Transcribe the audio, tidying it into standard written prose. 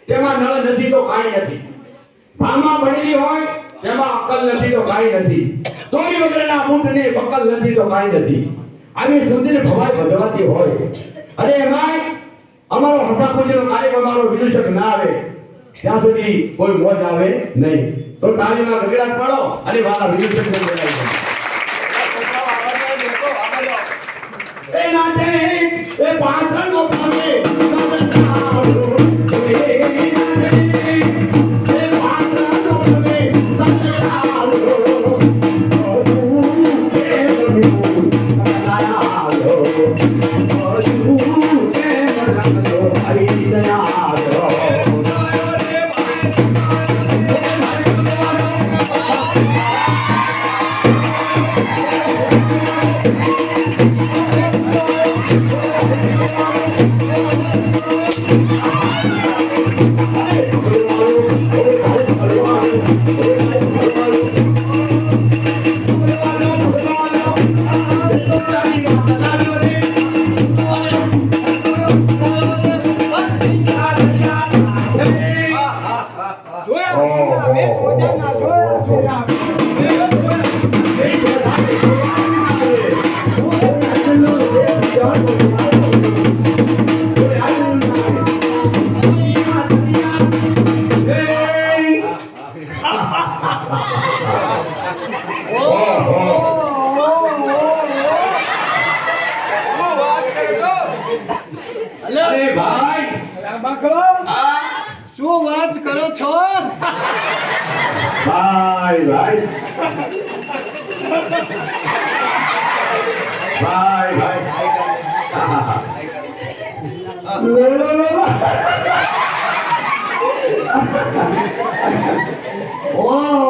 તેમાં નળ નથી તો કાંઈ નથી. ભામાં ભણેલી હોય તેમાં અકલ નથી તો કાંઈ નથી. તોડી વગરના ઊંટને બકલ નથી તો કાંઈ નથી. આવી સુંદરી ભવાઈ ભજવાતી હોય. અરે એમાં અમારો હસાપુછીનો કાર્યક્રમ અમારો વિદુષક ના આવે ત્યાં સુધી કોઈ મોજ આવે નહીં. તો તાળીના ગગડાટ પાડો અને મારા વિદુષકને બોલાવી દો. એ નાચે એ પાછળનો પામે શું વાત કરો છો? ભાઈ ભાઈ ભાઈ ભાઈ ઓ